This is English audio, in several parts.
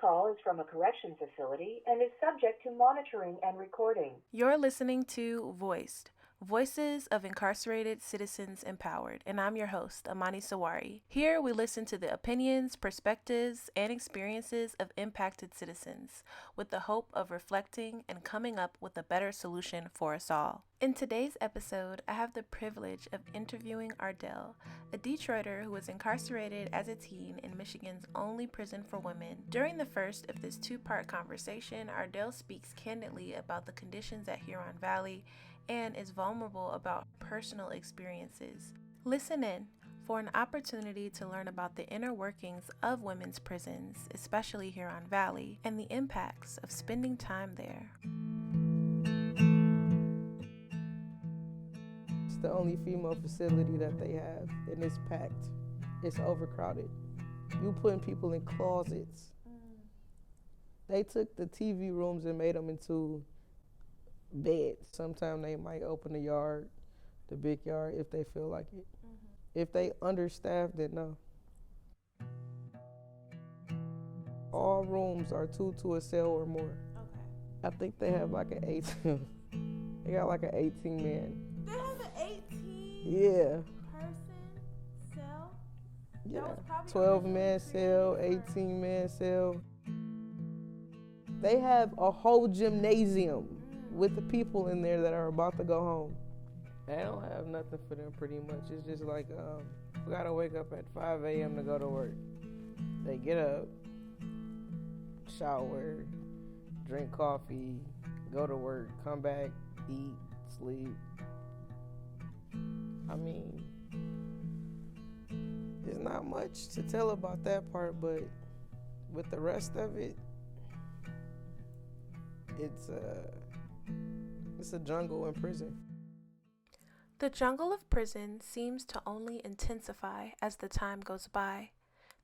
call is from a correction facility and is subject to monitoring and recording. You're listening to Voiced, Voices of Incarcerated Citizens Empowered, and I'm your host, Amani Sawari. Here we listen to the opinions, perspectives, and experiences of impacted citizens with the hope of reflecting and coming up with a better solution for us all. In today's episode, I have the privilege of interviewing Ardell, a Detroiter who was incarcerated as a teen in Michigan's only prison for women. During the first of this two-part conversation, Ardell speaks candidly about the conditions at Huron Valley and is vulnerable about personal experiences. Listen in for an opportunity to learn about the inner workings of women's prisons, especially Huron Valley, and the impacts of spending time there. It's the only female facility that they have, and it's packed. It's overcrowded. You putting people in closets. They took the TV rooms and made them into beds. Sometimes they might open the yard, the big yard, if they feel like it. If they understaffed, then no. All rooms are 2 to a cell or more. Okay. I think they have like an 18. They got like an 18 man. They have an 18 Yeah. person cell? Yeah. 12 man cell, 18 man cell. They have a whole gymnasium with the people in there that are about to go home. They don't have nothing for them pretty much. It's just like, we gotta wake up at 5 a.m. to go to work. They get up, shower, drink coffee, go to work, come back, eat, sleep. I mean, there's not much to tell about that part, but with the rest of it, it's a jungle in prison. The jungle of prison seems to only intensify as the time goes by.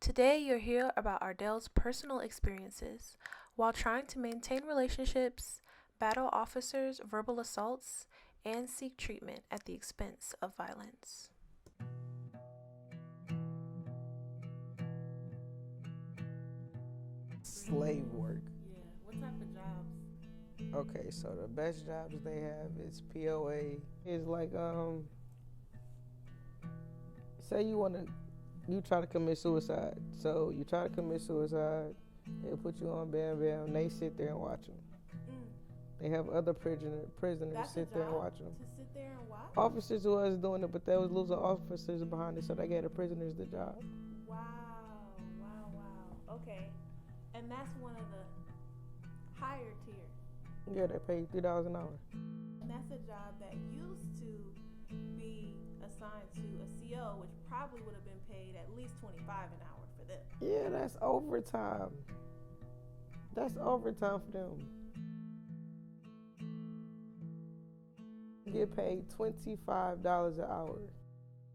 Today, you'll hear about Ardell's personal experiences while trying to maintain relationships, battle officers' verbal assaults, and seek treatment at the expense of violence. Slave work. Yeah, what type of jobs? Okay, so the best jobs they have is POA. It's like, say you try to commit suicide. So you try to commit suicide, they'll put you on bam bam, they sit there and watch them. They have other prisoners sit there and watch them. To sit there and watch? Officers was doing it, but they was losing officers behind it, so they gave the prisoners the job. Wow. Okay. And that's one of the higher tier. Yeah, they paid $3 an hour. That's a job that used to be assigned to a CO, which probably would have been paid at least $25 an hour for them. Yeah, that's overtime. That's overtime for them. Get paid $25 an hour.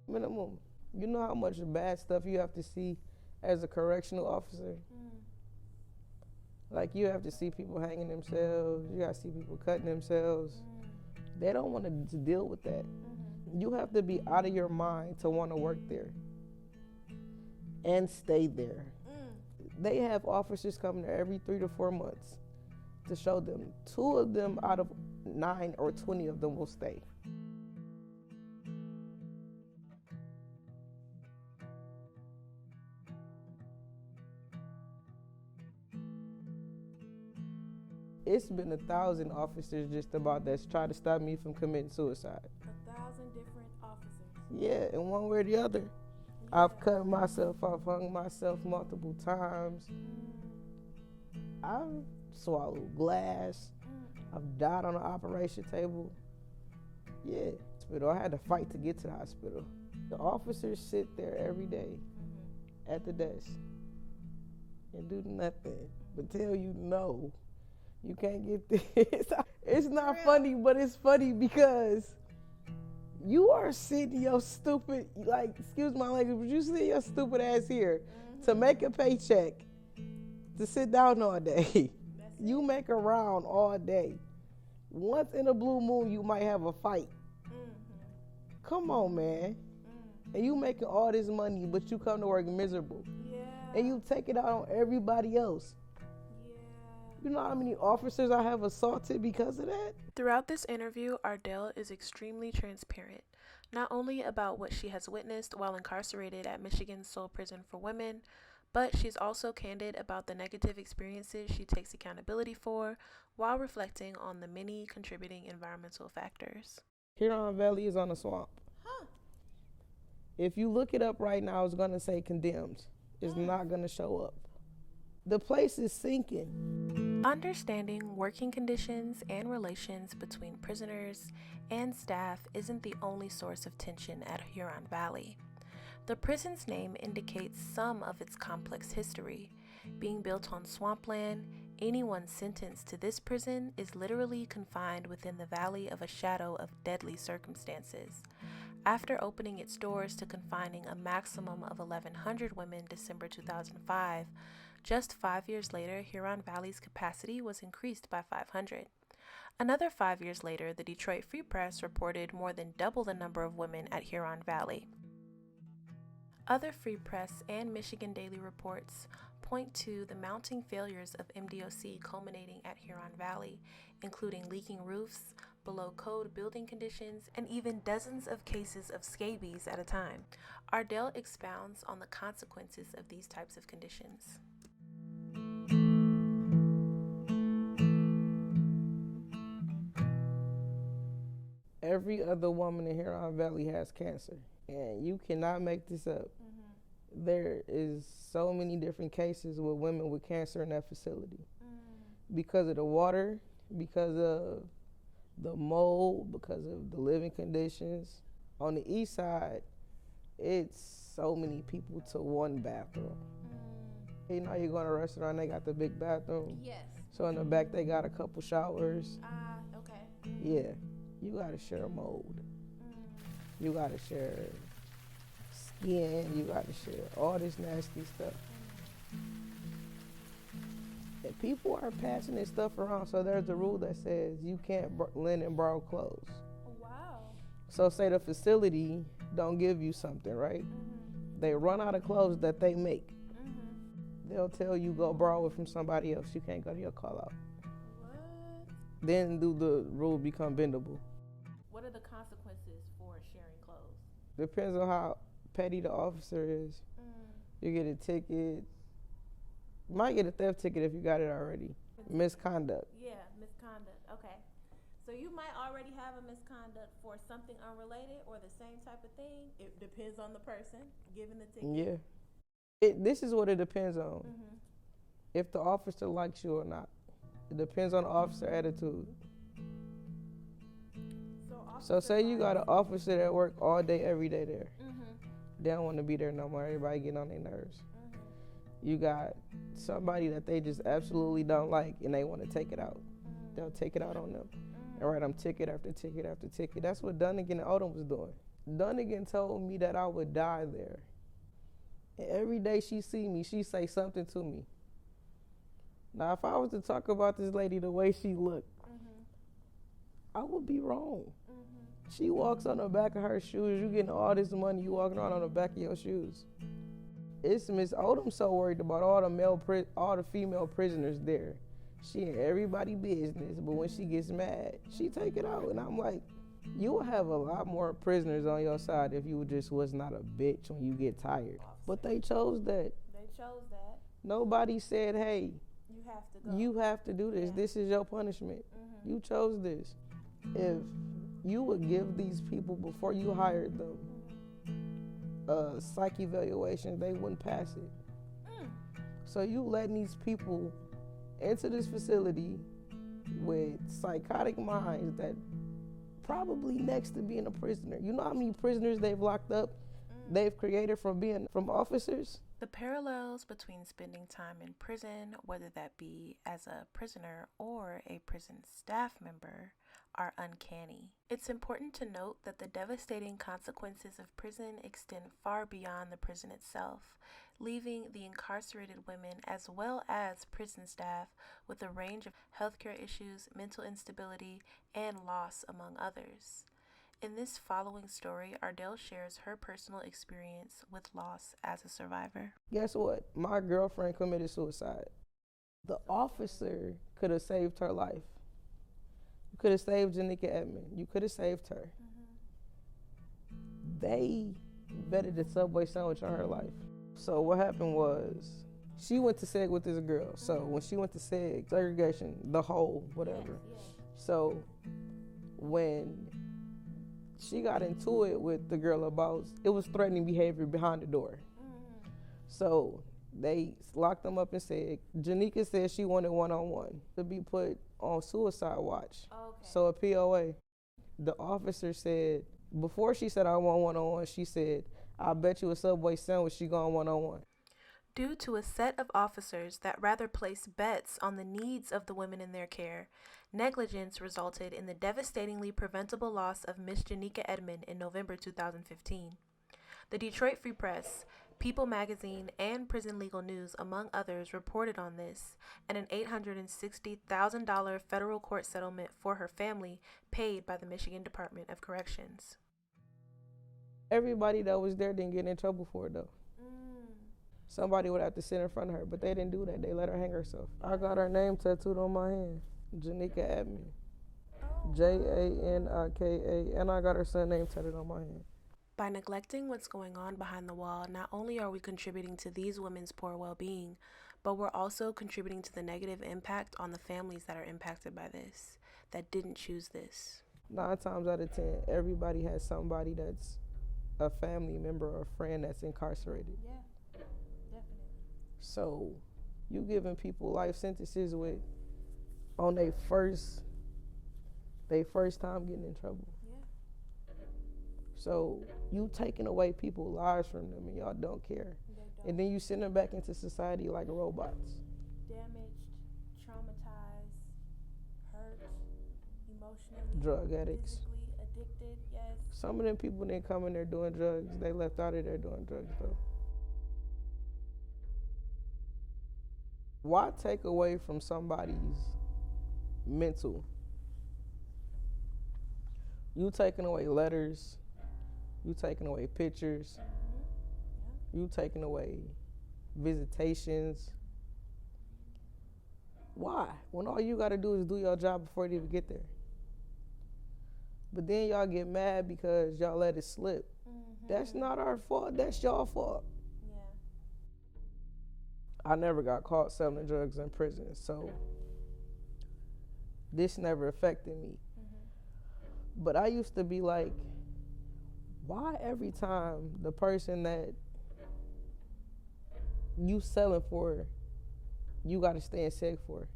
Minimum. You know how much bad stuff you have to see as a correctional officer? Like, you have to see people hanging themselves. You got to see people cutting themselves. They don't want to deal with that. You have to be out of your mind to want to work there and stay there. They have officers coming there every 3 to 4 months to show them. 2 of them out of 9 or 20 of them will stay. It's been 1,000 officers just about that's tried to stop me from committing suicide. 1,000 different officers. Yeah, in one way or the other. Yeah. I've cut myself, I've hung myself multiple times. I've swallowed glass. I've died on an operation table. Yeah, hospital. I had to fight to get to the hospital. The officers sit there every day at the desk and do nothing but tell you no. You can't get this. It's not funny, but it's funny because you are sitting your stupid, like, excuse my language, but you sit your stupid ass here to make a paycheck, to sit down all day. You make a round all day. Once in a blue moon, you might have a fight. Come on, man. And you making all this money, but you come to work miserable. Yeah. And you take it out on everybody else. You know how many officers I have assaulted because of that? Throughout this interview, Ardell is extremely transparent, not only about what she has witnessed while incarcerated at Michigan's sole prison for women, but she's also candid about the negative experiences she takes accountability for while reflecting on the many contributing environmental factors. Huron Valley is on a swamp. If you look it up right now, it's going to say condemned. It's not going to show up. The place is sinking. Understanding working conditions and relations between prisoners and staff isn't the only source of tension at Huron Valley. The prison's name indicates some of its complex history. Being built on swampland, anyone sentenced to this prison is literally confined within the valley of a shadow of deadly circumstances. After opening its doors to confining a maximum of 1,100 women December 2005, just 5 years later, Huron Valley's capacity was increased by 500. Another 5 years later, the Detroit Free Press reported more than double the number of women at Huron Valley. Other Free Press and Michigan Daily reports point to the mounting failures of MDOC culminating at Huron Valley, including leaking roofs, below code building conditions, and even dozens of cases of scabies at a time. Ardell expounds on the consequences of these types of conditions. Every other woman in Huron Valley has cancer, and you cannot make this up. There is so many different cases with women with cancer in that facility because of the water, because of the mold, because of the living conditions. On the east side, it's so many people to one bathroom. You know, you go in a restaurant, they got the big bathroom. Yes. So in the back, they got a couple showers. Okay. Yeah, you gotta share mold. You gotta share skin. You gotta share all this nasty stuff. And people are passing this stuff around. So there's a rule that says you can't lend and borrow clothes. Wow. So say the facility don't give you something, right? They run out of clothes that they make. They'll tell you go borrow it from somebody else. You can't go to your call out. What? Then do the rule become bendable? What are the consequences for sharing clothes? Depends on how petty the officer is. You get a ticket. You might get a theft ticket if you got it already. Misconduct. Yeah, misconduct. Okay. So you might already have a misconduct for something unrelated or the same type of thing. It depends on the person given the ticket. Yeah. This is what it depends on. If the officer likes you or not. It depends on the officer attitude. So say you got an officer that work all day, every day there. They don't want to be there no more. Everybody getting on their nerves. You got somebody that they just absolutely don't like and they want to take it out. They'll take it out on them and write them ticket after ticket after ticket. That's what Dunnigan and Odom was doing. Dunnigan told me that I would die there. And every day she see me, she say something to me. Now, if I was to talk about this lady the way she looked, I would be wrong. She walks on the back of her shoes. You getting all this money, you walking around on the back of your shoes. It's Miss Odom so worried about all the female prisoners there. She in everybody business, but when she gets mad, she take it out. And I'm like, you will have a lot more prisoners on your side if you just was not a bitch when you get tired. But they chose that. They chose that. Nobody said, hey, You have to go. you have to do this. Yeah. This is your punishment. You chose this. If you would give these people, before you hired them, a psych evaluation, they wouldn't pass it. So you letting these people into this facility with psychotic minds that probably next to being a prisoner. You know how many prisoners they've locked up, they've created from officers? The parallels between spending time in prison, whether that be as a prisoner or a prison staff member, are uncanny. It's important to note that the devastating consequences of prison extend far beyond the prison itself, leaving the incarcerated women as well as prison staff with a range of healthcare issues, mental instability, and loss, among others. In this following story, Ardell shares her personal experience with loss as a survivor. Guess what? My girlfriend committed suicide. The officer could have saved her life. You could have saved Janika Edmond. You could have saved her. They betted the Subway sandwich on her life. So what happened was, she went to SEG with this girl. So when she went to SEG, segregation, the whole, whatever. So when she got into it with the girl about, it was threatening behavior behind the door. So they locked them up and said, Janika said she wanted one-on-one to be put on suicide watch. So a POA. The officer said, before she said I want one-on-one, she said, I bet you a Subway sandwich she going one-on-one. Due to a set of officers that rather placed bets on the needs of the women in their care, negligence resulted in the devastatingly preventable loss of Miss Janika Edmond in November 2015. The Detroit Free Press, People Magazine, and Prison Legal News, among others, reported on this, and an $860,000 federal court settlement for her family paid by the Michigan Department of Corrections. Everybody that was there didn't get in trouble for it, though. Somebody would have to sit in front of her, but they didn't do that. They let her hang herself. I got her name tattooed on my hand, Janika Edmond, Janika, and I got her son name tattooed on my hand. By neglecting what's going on behind the wall, not only are we contributing to these women's poor well-being, but we're also contributing to the negative impact on the families that are impacted by this, that didn't choose this. 9 times out of 10, everybody has somebody that's a family member or a friend that's incarcerated. Yeah, definitely. So you giving people life sentences with on their first time getting in trouble. So you taking away people's lives from them and y'all don't care. And then you send them back into society like robots. Damaged, traumatized, hurt, emotionally, drug addicts, physically addicted, yes. Some of them people didn't come in there doing drugs. They left out of there doing drugs though. Why take away from somebody's mental? You taking away letters. You taking away pictures. You taking away visitations. Why? When all you gotta do is do your job before it even get there. But then y'all get mad because y'all let it slip. That's not our fault. That's y'all fault. Yeah. I never got caught selling drugs in prison, so this never affected me. But I used to be like, why every time the person that you selling for, you gotta stay in SEG for?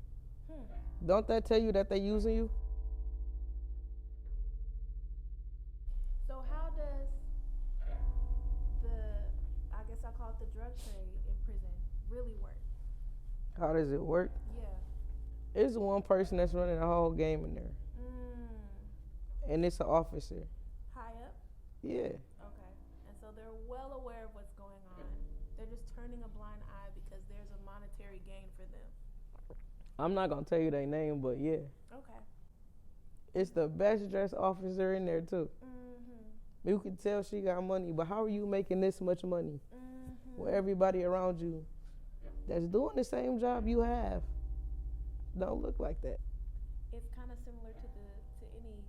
Don't that tell you that they using you? So how does I guess I call it the drug trade in prison, really work? How does it work? Yeah. It's one person that's running the whole game in there. And it's an officer. High up? Yeah. Okay. And so they're well aware of what's going on. They're just turning a blind eye because there's a monetary gain for them. I'm not gonna tell you their name, but yeah. Okay. It's the best dressed officer in there too. You can tell she got money, but how are you making this much money? When everybody around you that's doing the same job you have don't look like that. It's kind of similar to any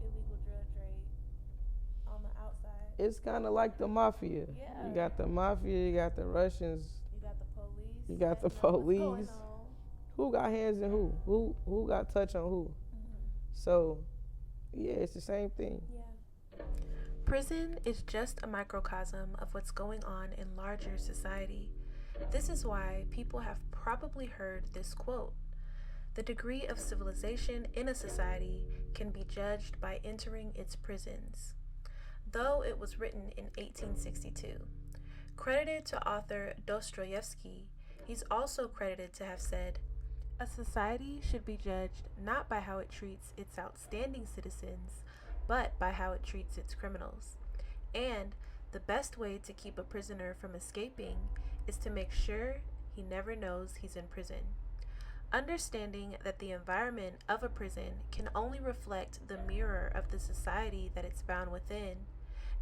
illegal drug trade on the outside. It's kind of like the mafia. Yeah. You got the mafia, you got the Russians, You got the police. you got the police. Who got hands in who? Who got touch on who? So, yeah, it's the same thing. Yeah. Prison is just a microcosm of what's going on in larger society. This is why people have probably heard this quote. The degree of civilization in a society can be judged by entering its prisons. Though it was written in 1862. Credited to author Dostoevsky, he's also credited to have said, "A society should be judged not by how it treats its outstanding citizens, but by how it treats its criminals. And the best way to keep a prisoner from escaping is to make sure he never knows he's in prison." Understanding that the environment of a prison can only reflect the mirror of the society that it's found within,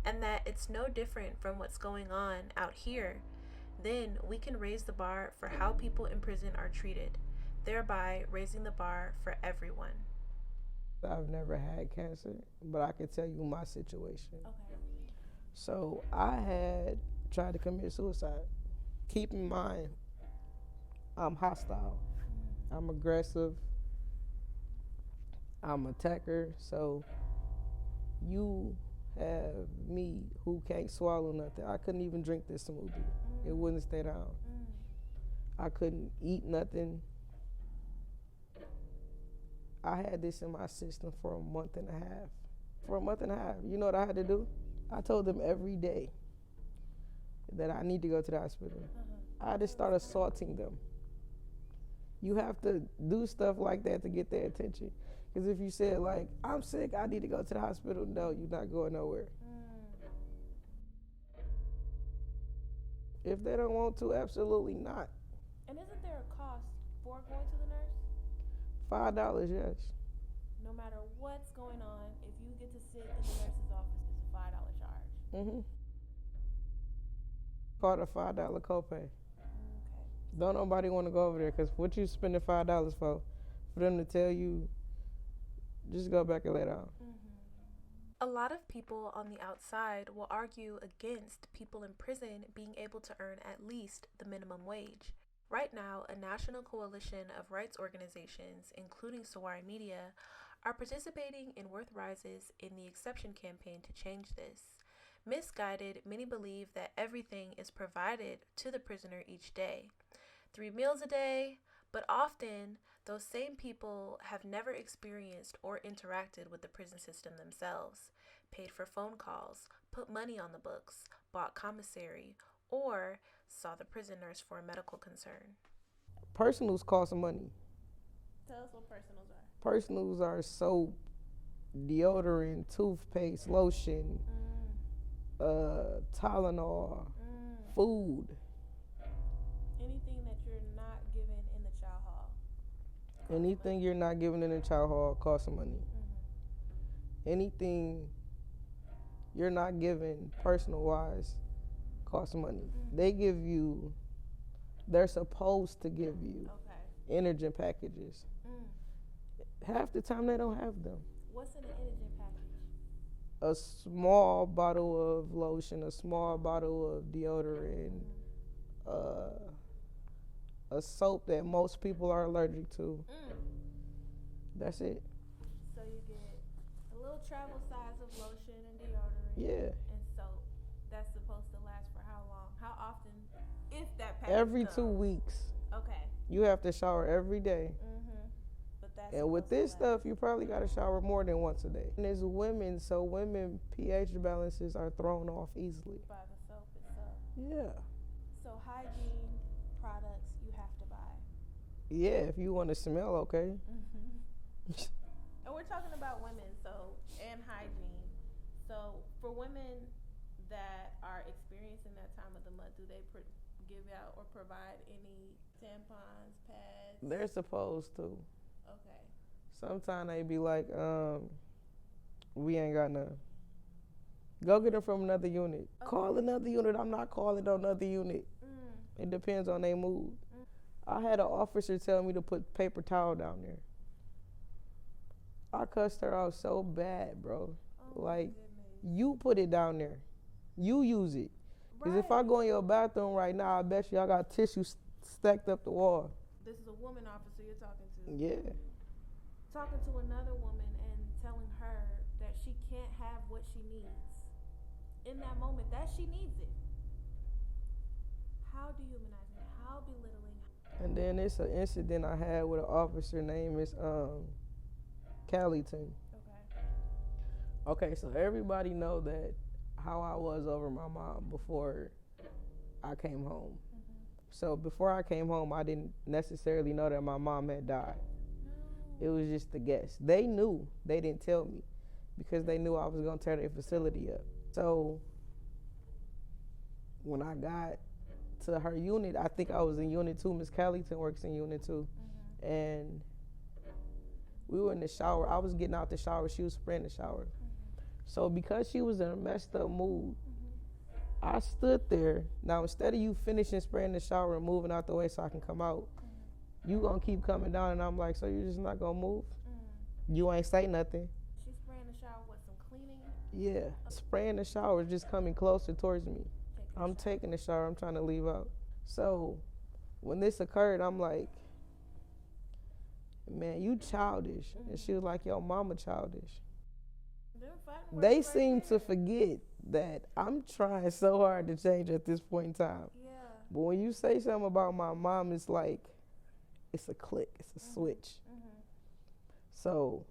and that it's no different from what's going on out here, then we can raise the bar for how people in prison are treated. thereby raising the bar for everyone. I've never had cancer, but I can tell you my situation. Okay. So I had tried to commit suicide. Keep in mind, I'm hostile. I'm aggressive. I'm an attacker. So you have me who can't swallow nothing. I couldn't even drink this smoothie. It wouldn't stay down. I couldn't eat nothing. I had this in my system for a month and a half. For a month and a half, you know what I had to do? I told them every day that I need to go to the hospital. I had to start assaulting them. You have to do stuff like that to get their attention. Because if you said, like, I'm sick, I need to go to the hospital, no, you're not going nowhere. If they don't want to, absolutely not. And isn't there a cost for going to the nurse? $5, yes. No matter what's going on, if you get to sit in the nurse's office, it's a $5 charge. Called a $5 copay. Okay. Don't nobody want to go over there, because what you spending $5 for them to tell you, just go back and lay down. A lot of people on the outside will argue against people in prison being able to earn at least the minimum wage. Right now, a national coalition of rights organizations, including SawariMedia, are participating in Worth Rises in the Exception campaign to change this. Misguided, many believe that everything is provided to the prisoner each day. 3 meals a day, but often those same people have never experienced or interacted with the prison system themselves, paid for phone calls, put money on the books, bought commissary, or saw the prison nurse for a medical concern. Personals cost money. Tell us what personals are. Personals are soap, deodorant, toothpaste, lotion, Tylenol, food. Anything that you're not given in the chow hall. Anything you're not given in the chow hall costs money. Anything you're not given personal-wise costs money. They give you, they're supposed to give you Energen packages. Half the time they don't have them. What's in an Energen package? A small bottle of lotion, a small bottle of deodorant, a soap that most people are allergic to. That's it. So you get a little travel size of lotion and deodorant. Yeah. And soap. That's supposed to last for how long? How often? If that package Every comes? 2 weeks. Okay. You have to shower every day. But that's And with this stuff, you probably got to shower more than once a day. And it's women, so women pH balances are thrown off easily. by the soap itself. Yeah. So hygiene products you have to buy. Yeah, if you want to smell okay. And we're talking about women, so, and hygiene. So for women that are experiencing that time of the month, do they give out or provide any tampons, pads? They're supposed to. Okay. Sometimes they be like, we ain't got none. Go get them from another unit. Okay. Call another unit. I'm not calling on another unit. It depends on their mood. I had an officer tell me to put paper towel down there. I cussed her out so bad, bro. Like, you put it down there. You use it. Because if I go in your bathroom right now, I bet you I got tissue stacked up the wall. This is a woman officer you're talking to. Yeah. Talking to another woman and telling her that she can't have what she needs. In that moment, that she needs it. How dehumanizing, how belittling. And then it's an incident I had with an officer named Miss Callington. Okay, so everybody know that how I was over my mom before I came home. So before I came home, I didn't necessarily know that my mom had died. It was just a guess. They knew. They didn't tell me because they knew I was going to tear their facility up. So when I got to her unit, I think I was in Unit 2. Miss Callington works in Unit 2. And we were in the shower. I was getting out the shower. She was spraying the shower. So because she was in a messed up mood, I stood there. Now, instead of you finishing spraying the shower and moving out the way so I can come out, You gonna keep coming down, and I'm like, so you're just not gonna move? You ain't say nothing. She's spraying the shower with some cleaning? Yeah, spraying the shower is just coming closer towards me. I'm taking the shower, I'm trying to leave out. So when this occurred, I'm like, man, you childish. And she was like, yo, mama childish. They seem to forget that I'm trying so hard to change at this point in time. Yeah. But when you say something about my mom, it's like, it's a click, it's a switch. So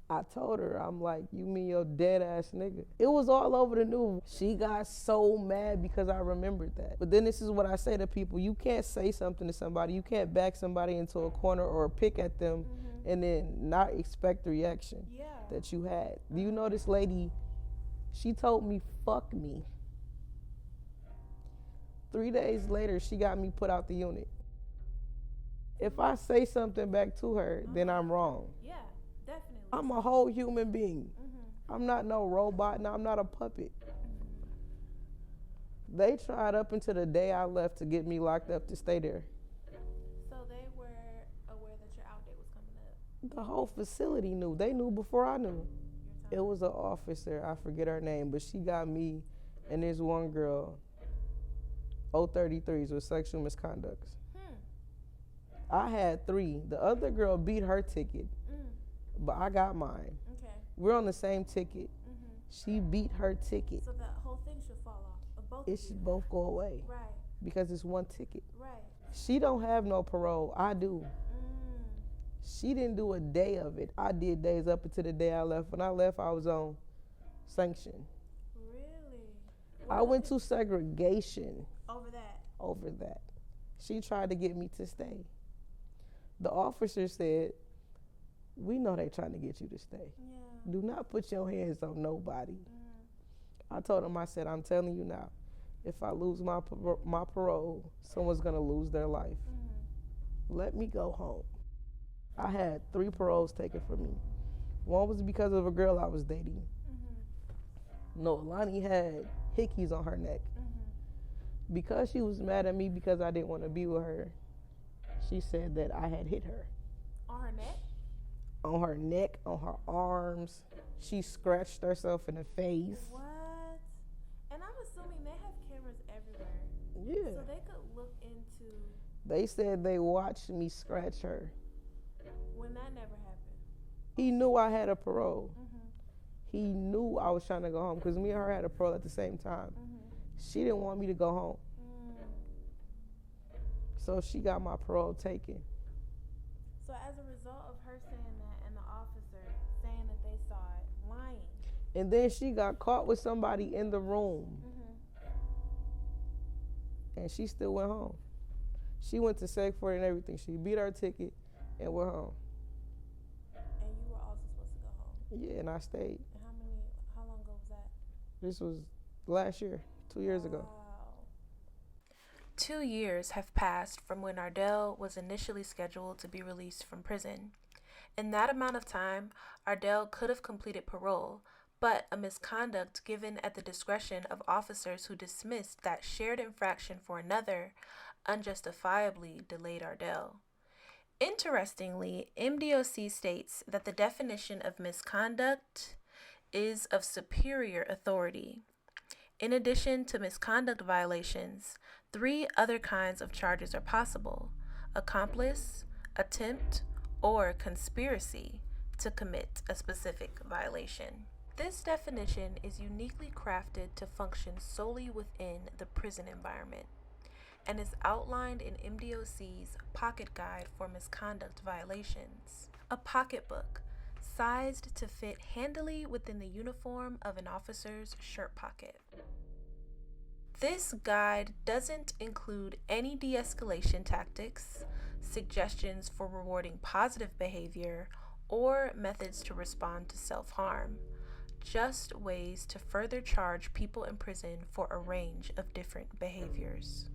I told her, I'm like, you mean your dead ass nigga? It was all over the news. She got so mad because I remembered that. But then this is what I say to people. You can't say something to somebody. You can't back somebody into a corner or pick at them and then not expect the reaction that you had. Do you know this lady, she told me, fuck me. 3 days later, she got me put out the unit. If I say something back to her, then I'm wrong. Yeah, definitely. I'm a whole human being. I'm not no robot. No, I'm not a puppet. They tried up until the day I left to get me locked up to stay there. So they were aware that your out date was coming up? The whole facility knew. They knew before I knew. It was an officer, I forget her name, but she got me and this one girl, 033s with sexual misconducts. I had 3. The other girl beat her ticket, but I got mine. Okay. We're on the same ticket. She beat her ticket. So that whole thing should fall off of both. It should both go away. Right. Because it's one ticket. Right. She don't have no parole. I do. She didn't do a day of it. I did days up until the day I left. When I left, I was on sanction. Really? I went to segregation Over that? She tried to get me to stay. The officer said, we know they trying to get you to stay. Yeah. Do not put your hands on nobody. I told him, I said, I'm telling you now, if I lose my parole, someone's going to lose their life. Let me go home. I had 3 paroles taken from me. One was because of a girl I was dating. No, Lonnie had hickeys on her neck. Because she was mad at me because I didn't want to be with her, she said that I had hit her. On her neck? On her neck, on her arms. She scratched herself in the face. What? And I'm assuming they have cameras everywhere. Yeah. So they could look into... They said they watched me scratch her. When that never happened. He knew I had a parole. He knew I was trying to go home because me and her had a parole at the same time. She didn't want me to go home. So she got my parole taken. So as a result of her saying that and the officer saying that they saw it, lying. And then she got caught with somebody in the room. And she still went home. She went to seg for it and everything. She beat her ticket and went home. And you were also supposed to go home? Yeah, and I stayed. And how long ago was that? This was last year, 2 years ago. 2 years have passed from when Ardell was initially scheduled to be released from prison. In that amount of time, Ardell could have completed parole, but a misconduct given at the discretion of officers who dismissed that shared infraction for another unjustifiably delayed Ardell. Interestingly, MDOC states that the definition of misconduct is of superior authority. In addition to misconduct violations, 3 other kinds of charges are possible: accomplice, attempt, or conspiracy to commit a specific violation. This definition is uniquely crafted to function solely within the prison environment and is outlined in MDOC's Pocket Guide for Misconduct Violations, a pocketbook sized to fit handily within the uniform of an officer's shirt pocket. This guide doesn't include any de-escalation tactics, suggestions for rewarding positive behavior, or methods to respond to self-harm, just ways to further charge people in prison for a range of different behaviors.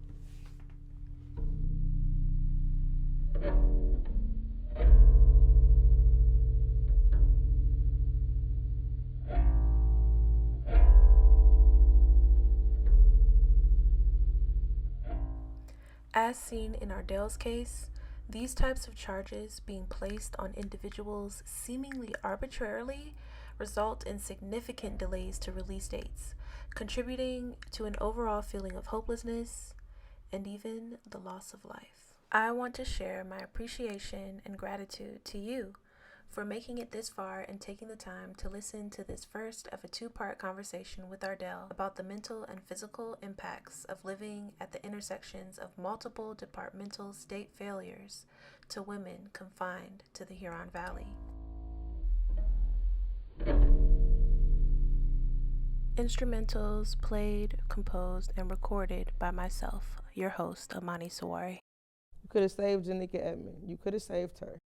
As seen in Ardell's case, these types of charges being placed on individuals seemingly arbitrarily result in significant delays to release dates, contributing to an overall feeling of hopelessness and even the loss of life. I want to share my appreciation and gratitude to you for making it this far and taking the time to listen to this first of a two-part conversation with Ardell about the mental and physical impacts of living at the intersections of multiple departmental state failures to women confined to the Huron Valley. Instrumentals played, composed, and recorded by myself, your host, Amani Sawari. You could have saved Janika Edmond. You could have saved her.